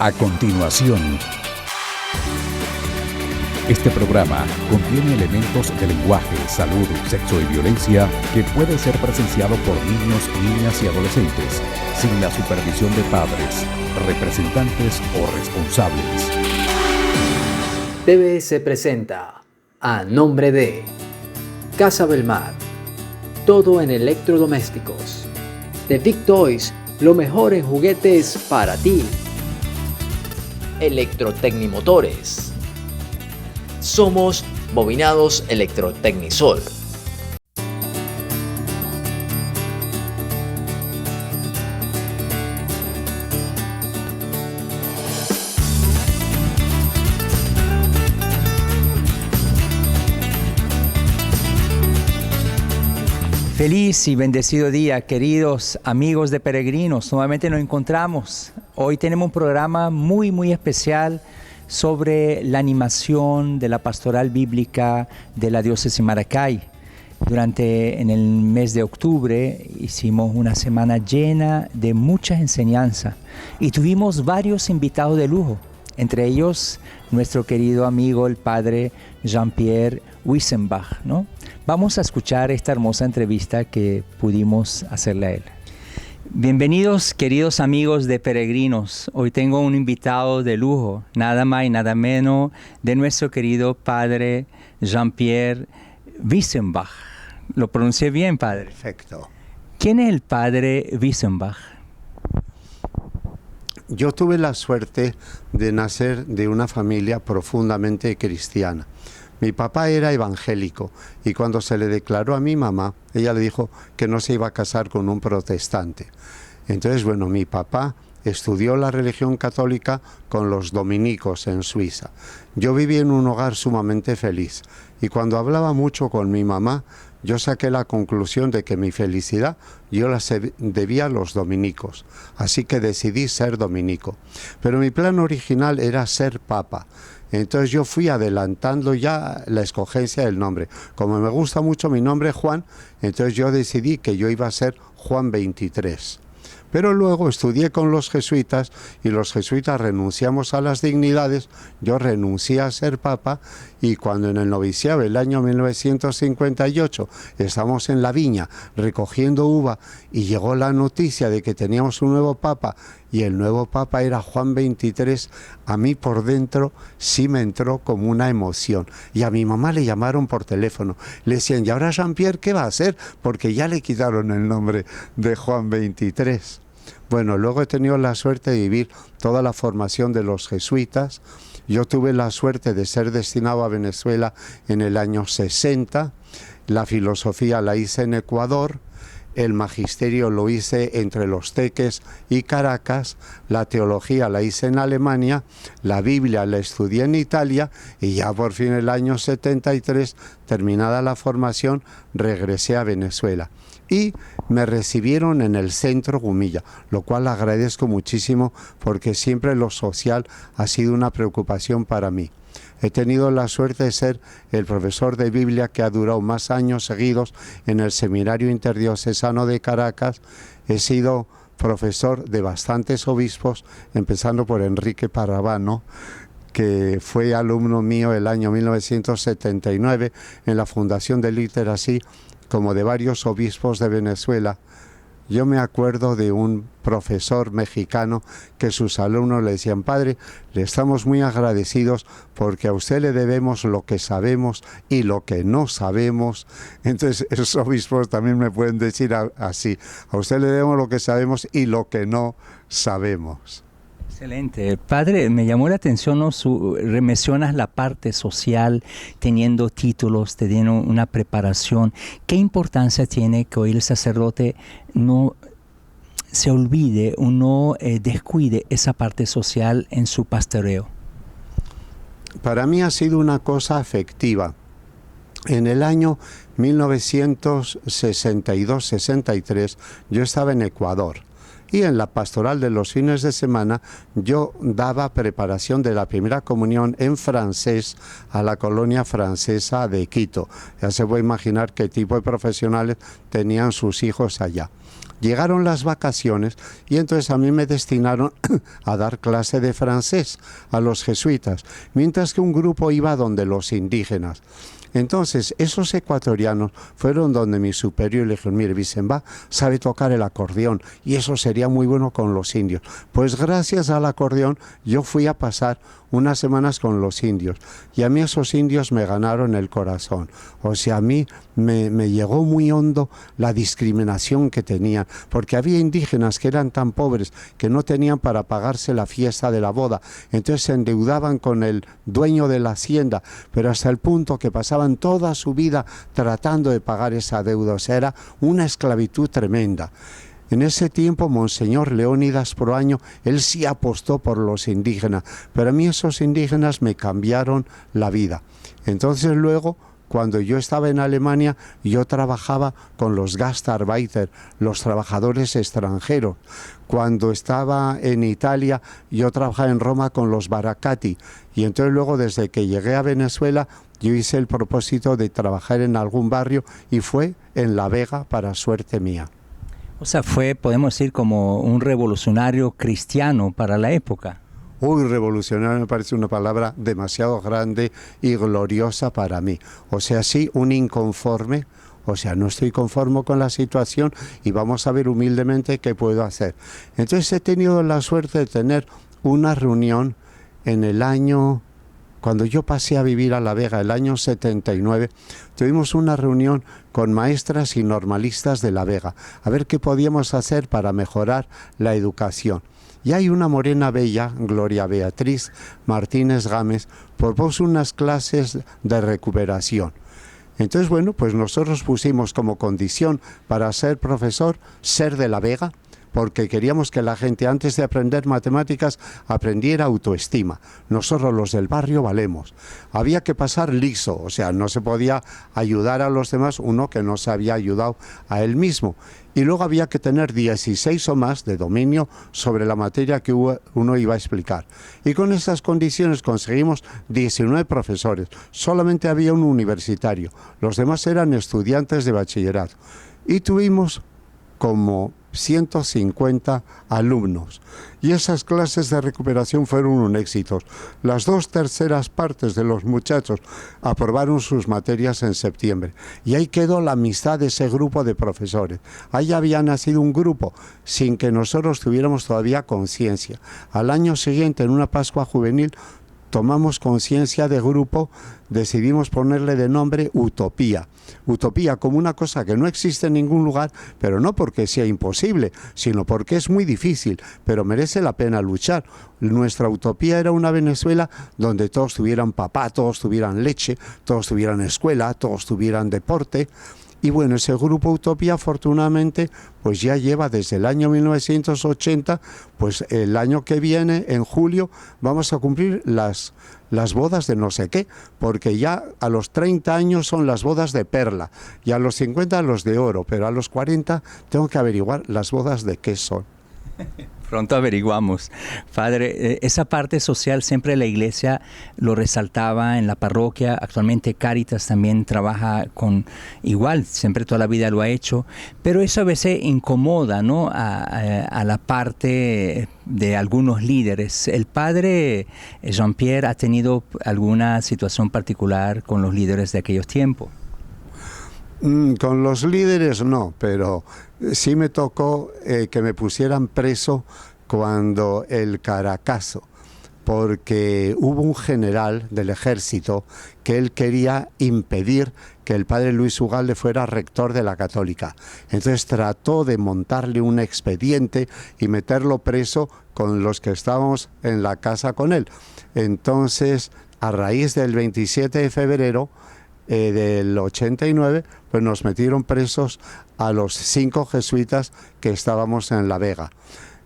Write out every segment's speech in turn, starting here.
A continuación, este programa contiene elementos de lenguaje, salud, sexo y violencia que puede ser presenciado por niños, niñas y adolescentes sin la supervisión de padres, representantes o responsables. TVS presenta A Nombre de Casa Belmar, todo en electrodomésticos. The Big Toys, lo mejor en juguetes para ti. Electrotecnimotores. Somos Bobinados Electrotecnisol. Feliz y bendecido día, queridos amigos de Peregrinos. Nuevamente nos encontramos. Hoy tenemos un programa muy especial sobre la animación de la pastoral bíblica de la diócesis Maracay. En el mes de octubre hicimos una semana llena de muchas enseñanzas y tuvimos varios invitados de lujo, entre ellos nuestro querido amigo el padre Jean-Pierre Wissenbach, ¿no? Vamos a escuchar esta hermosa entrevista que pudimos hacerle a él. Bienvenidos, queridos amigos de Peregrinos. Hoy tengo un invitado de lujo, nada más y nada menos de nuestro querido padre Jean-Pierre Wissenbach. ¿Lo pronuncié bien, padre? Perfecto. ¿Quién es el padre Wissenbach? Yo tuve la suerte de nacer de una familia profundamente cristiana. Mi papá era evangélico y cuando se le declaró a mi mamá, ella le dijo que no se iba a casar con un protestante. Entonces, mi papá estudió la religión católica con los dominicos en Suiza. Yo viví en un hogar sumamente feliz y cuando hablaba mucho con mi mamá, yo saqué la conclusión de que mi felicidad yo la debía a los dominicos, así que decidí ser dominico. Pero mi plan original era ser papa. Entonces yo fui adelantando ya la escogencia del nombre. Como me gusta mucho mi nombre Juan, entonces yo decidí que yo iba a ser Juan 23. Pero luego estudié con los jesuitas y los jesuitas renunciamos a las dignidades, yo renuncié a ser papa y cuando en el noviciado, el año 1958, estamos en la viña recogiendo uva y llegó la noticia de que teníamos un nuevo papa y el nuevo papa era Juan 23, a mí por dentro sí me entró como una emoción. Y a mi mamá le llamaron por teléfono, le decían, ¿y ahora Jean-Pierre qué va a hacer? Porque ya le quitaron el nombre de Juan 23. Bueno, luego he tenido la suerte de vivir toda la formación de los jesuitas. Yo tuve la suerte de ser destinado a Venezuela en el año 60. La filosofía la hice en Ecuador. El magisterio lo hice entre Los Teques y Caracas, la teología la hice en Alemania, la Biblia la estudié en Italia y ya por fin el año 73, terminada la formación, regresé a Venezuela. Y me recibieron en el Centro Gumilla, lo cual agradezco muchísimo porque siempre lo social ha sido una preocupación para mí. He tenido la suerte de ser el profesor de Biblia que ha durado más años seguidos en el Seminario Interdiocesano de Caracas. He sido profesor de bastantes obispos, empezando por Enrique Parravano, que fue alumno mío el año 1979 en la Fundación de Literacy, como de varios obispos de Venezuela. Yo me acuerdo de un profesor mexicano que sus alumnos le decían, padre, le estamos muy agradecidos porque a usted le debemos lo que sabemos y lo que no sabemos. Entonces esos obispos también me pueden decir así, a usted le debemos lo que sabemos y lo que no sabemos. Excelente. Padre, me llamó la atención, ¿no? Mencionas la parte social, teniendo títulos, teniendo una preparación. ¿Qué importancia tiene que hoy el sacerdote no se olvide o no descuide esa parte social en su pastoreo? Para mí ha sido una cosa afectiva. En el año 1962-63 yo estaba en Ecuador. Y en la pastoral de los fines de semana yo daba preparación de la primera comunión en francés a la colonia francesa de Quito. Ya se puede imaginar qué tipo de profesionales tenían sus hijos allá. Llegaron las vacaciones y entonces a mí me destinaron a dar clase de francés a los jesuitas, mientras que un grupo iba donde los indígenas. Entonces, esos ecuatorianos fueron donde mi superior le dijeron, mire, Vicente sabe tocar el acordeón y eso sería muy bueno con los indios. Pues gracias al acordeón yo fui a pasar unas semanas con los indios y a mí esos indios me ganaron el corazón. O sea, a mí me llegó muy hondo la discriminación que tenían, porque había indígenas que eran tan pobres que no tenían para pagarse la fiesta de la boda, entonces se endeudaban con el dueño de la hacienda, pero hasta el punto que pasaban toda su vida tratando de pagar esa deuda. O sea, era una esclavitud tremenda. En ese tiempo, Monseñor Leónidas Proaño, él sí apostó por los indígenas, pero a mí esos indígenas me cambiaron la vida. Entonces luego, cuando yo estaba en Alemania, yo trabajaba con los Gastarbeiter, los trabajadores extranjeros. Cuando estaba en Italia, yo trabajaba en Roma con los Baracati. Y entonces luego, desde que llegué a Venezuela, yo hice el propósito de trabajar en algún barrio y fue en La Vega, para suerte mía. O sea, fue, podemos decir, como un revolucionario cristiano para la época. Uy, revolucionario me parece una palabra demasiado grande y gloriosa para mí. O sea, sí, un inconforme, o sea, no estoy conforme con la situación y vamos a ver humildemente qué puedo hacer. Entonces he tenido la suerte de tener una reunión en el año, cuando yo pasé a vivir a La Vega, el año 79, tuvimos una reunión con maestras y normalistas de La Vega, a ver qué podíamos hacer para mejorar la educación. Y hay una morena bella, Gloria Beatriz Martínez Gámez, propuso unas clases de recuperación. Entonces, bueno, pues nosotros pusimos como condición para ser profesor, ser de La Vega, porque queríamos que la gente, antes de aprender matemáticas, aprendiera autoestima. Nosotros los del barrio valemos. Había que pasar liso, o sea, no se podía ayudar a los demás uno que no se había ayudado a él mismo. Y luego había que tener 16 o más de dominio sobre la materia que uno iba a explicar. Y con esas condiciones conseguimos 19 profesores. Solamente había un universitario. Los demás eran estudiantes de bachillerato. Y tuvimos como 150 alumnos. Y esas clases de recuperación fueron un éxito. Las 2/3 partes de los muchachos aprobaron sus materias en septiembre. Y ahí quedó la amistad de ese grupo de profesores. Ahí había nacido un grupo sin que nosotros tuviéramos todavía conciencia. Al año siguiente, en una Pascua Juvenil, tomamos conciencia de grupo, decidimos ponerle de nombre Utopía. Utopía como una cosa que no existe en ningún lugar, pero no porque sea imposible, sino porque es muy difícil, pero merece la pena luchar. Nuestra utopía era una Venezuela donde todos tuvieran papá, todos tuvieran leche, todos tuvieran escuela, todos tuvieran deporte. Y bueno, ese grupo Utopía, afortunadamente, pues ya lleva desde el año 1980, pues el año que viene, en julio, vamos a cumplir las bodas de no sé qué, porque ya a los 30 años son las bodas de perla, y a los 50 los de oro, pero a los 40 tengo que averiguar las bodas de qué son. Pronto averiguamos. Padre, esa parte social siempre la iglesia lo resaltaba en la parroquia. Actualmente Cáritas también trabaja con igual, siempre toda la vida lo ha hecho, pero eso a veces incomoda, ¿no? a la parte de algunos líderes. ¿El padre Jean-Pierre ha tenido alguna situación particular con los líderes de aquellos tiempos? Con los líderes no, pero sí me tocó que me pusieran preso cuando el Caracazo, porque hubo un general del ejército que él quería impedir que el padre Luis Ugalde fuera rector de la Católica. Entonces trató de montarle un expediente y meterlo preso con los que estábamos en la casa con él. Entonces, a raíz del 27 de febrero, del 89, pues nos metieron presos a los 5 jesuitas que estábamos en La Vega.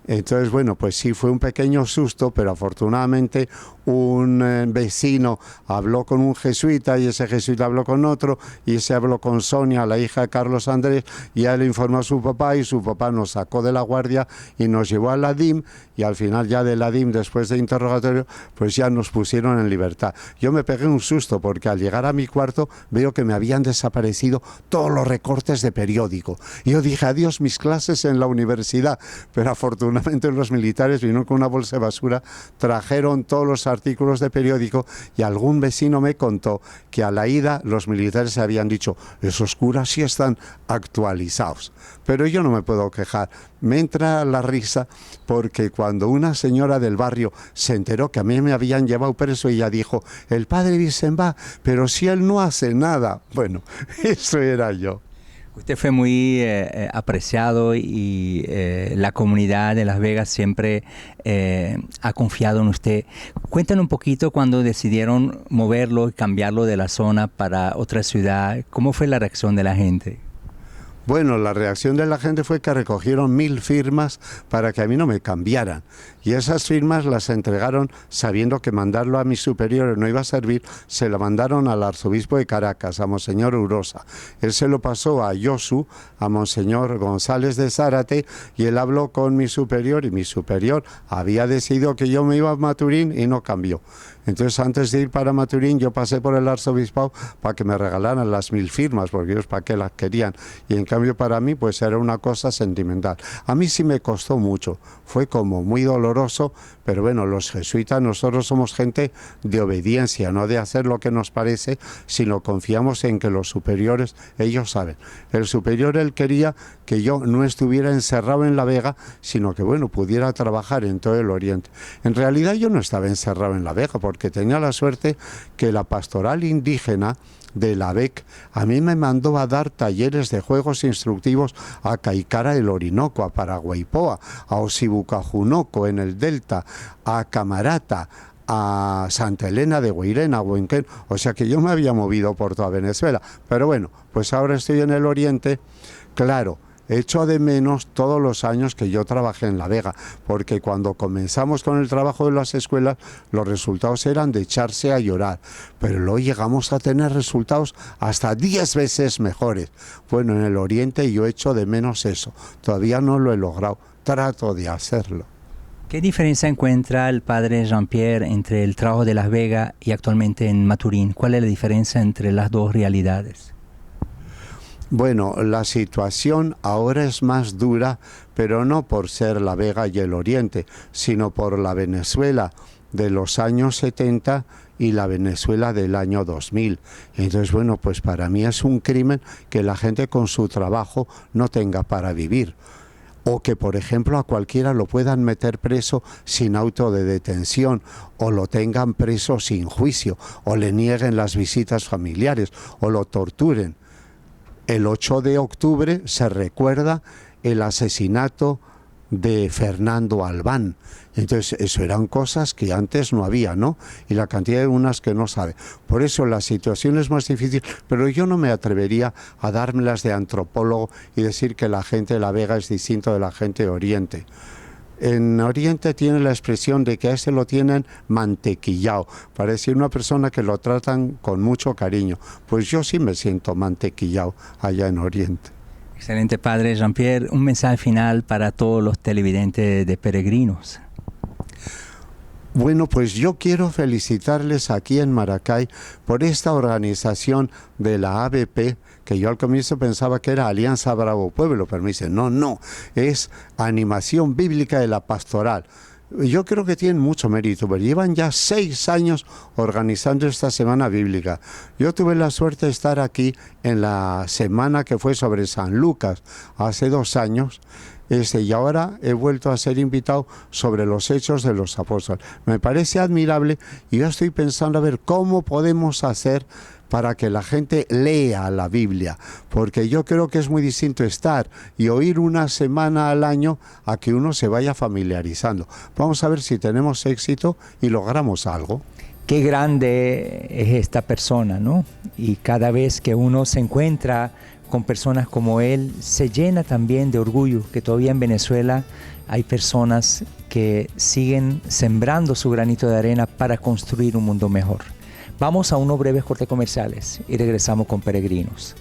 Entonces, bueno, pues sí fue un pequeño susto, pero afortunadamente un vecino habló con un jesuita y ese jesuita habló con otro y ese habló con Sonia, la hija de Carlos Andrés, y él le informó a su papá y su papá nos sacó de la guardia y nos llevó a la DIM y al final ya de la DIM, después de interrogatorio, pues ya nos pusieron en libertad. Yo me pegué un susto porque al llegar a mi cuarto veo que me habían desaparecido todos los recortes de periódico. Y yo dije, adiós mis clases en la universidad, pero afortunadamente los militares vinieron con una bolsa de basura, trajeron todos los artículos de periódico y algún vecino me contó que a la ida los militares habían dicho, esos curas sí están actualizados. Pero yo no me puedo quejar. Me entra la risa porque cuando una señora del barrio se enteró que a mí me habían llevado preso, ella dijo, el padre Vicent va, pero si él no hace nada. Bueno, eso era yo. Usted fue muy apreciado y la comunidad de Las Vegas siempre ha confiado en usted. Cuéntanos un poquito cuando decidieron moverlo y cambiarlo de la zona para otra ciudad. ¿Cómo fue la reacción de la gente? Bueno, la reacción de la gente fue que recogieron 1000 firmas para que a mí no me cambiaran. Y esas firmas las entregaron sabiendo que mandarlo a mis superiores no iba a servir. Se lo mandaron al arzobispo de Caracas, a Monseñor Urosa. Él se lo pasó a Yosu, a Monseñor González de Zárate, y él habló con mi superior y mi superior había decidido que yo me iba a Maturín y no cambió. Entonces, antes de ir para Maturín, yo pasé por el arzobispado para que me regalaran las 1000 firmas, porque ellos para qué las querían. Y en cambio para mí, pues era una cosa sentimental. A mí sí me costó mucho, fue como muy doloroso, pero bueno, los jesuitas, nosotros somos gente de obediencia, no de hacer lo que nos parece, sino confiamos en que los superiores, ellos saben. El superior, él quería que yo no estuviera encerrado en La Vega, sino que, bueno, pudiera trabajar en todo el Oriente. En realidad yo no estaba encerrado en La Vega, porque tenía la suerte que la pastoral indígena de la BEC a mí me mandó a dar talleres de juegos instructivos a Caicara del Orinoco, a Paraguaipoa, a Osibucajunoco en el Delta, a Camarata, a Santa Elena de Guairén, a Huenquén. O sea que yo me había movido por toda Venezuela. Pero bueno, pues ahora estoy en el Oriente. Claro, echo de menos todos los años que yo trabajé en La Vega, porque cuando comenzamos con el trabajo de las escuelas, los resultados eran de echarse a llorar, pero luego llegamos a tener resultados hasta 10 veces mejores. Bueno, en el Oriente yo echo de menos eso, todavía no lo he logrado, trato de hacerlo. ¿Qué diferencia encuentra el padre Jean-Pierre entre el trabajo de Las Vegas y actualmente en Maturín? ¿Cuál es la diferencia entre las dos realidades? Bueno, la situación ahora es más dura, pero no por ser La Vega y el Oriente, sino por la Venezuela de los años 70 y la Venezuela del año 2000. Entonces, bueno, pues para mí es un crimen que la gente con su trabajo no tenga para vivir. O que, por ejemplo, a cualquiera lo puedan meter preso sin auto de detención, o lo tengan preso sin juicio, o le nieguen las visitas familiares, o lo torturen. El 8 de octubre se recuerda el asesinato de Fernando Albán. Entonces, eso eran cosas que antes no había, ¿no? Y la cantidad de unas que no sabe. Por eso la situación es más difícil, pero yo no me atrevería a dármelas de antropólogo y decir que la gente de La Vega es distinto de la gente de Oriente. En Oriente tiene la expresión de que a ese lo tienen mantequillado, para decir una persona que lo tratan con mucho cariño. Pues yo sí me siento mantequillado allá en Oriente. Excelente, padre Jean-Pierre. Un mensaje final para todos los televidentes de Peregrinos. Bueno, pues yo quiero felicitarles aquí en Maracay por esta organización de la ABP, que yo al comienzo pensaba que era Alianza Bravo Pueblo, pero me dicen, no, es Animación Bíblica de la Pastoral. Yo creo que tienen mucho mérito, pero llevan ya 6 años organizando esta Semana Bíblica. Yo tuve la suerte de estar aquí en la semana que fue sobre San Lucas hace 2 años, y ahora he vuelto a ser invitado sobre los Hechos de los Apóstoles. Me parece admirable y yo estoy pensando a ver cómo podemos hacer para que la gente lea la Biblia, porque yo creo que es muy distinto estar y oír una semana al año a que uno se vaya familiarizando. Vamos a ver si tenemos éxito y logramos algo. qué grande es esta persona, ¿no? Y cada vez que uno se encuentra con personas como él, se llena también de orgullo que todavía en Venezuela hay personas que siguen sembrando su granito de arena para construir un mundo mejor. Vamos a unos breves cortes comerciales y regresamos con Peregrinos.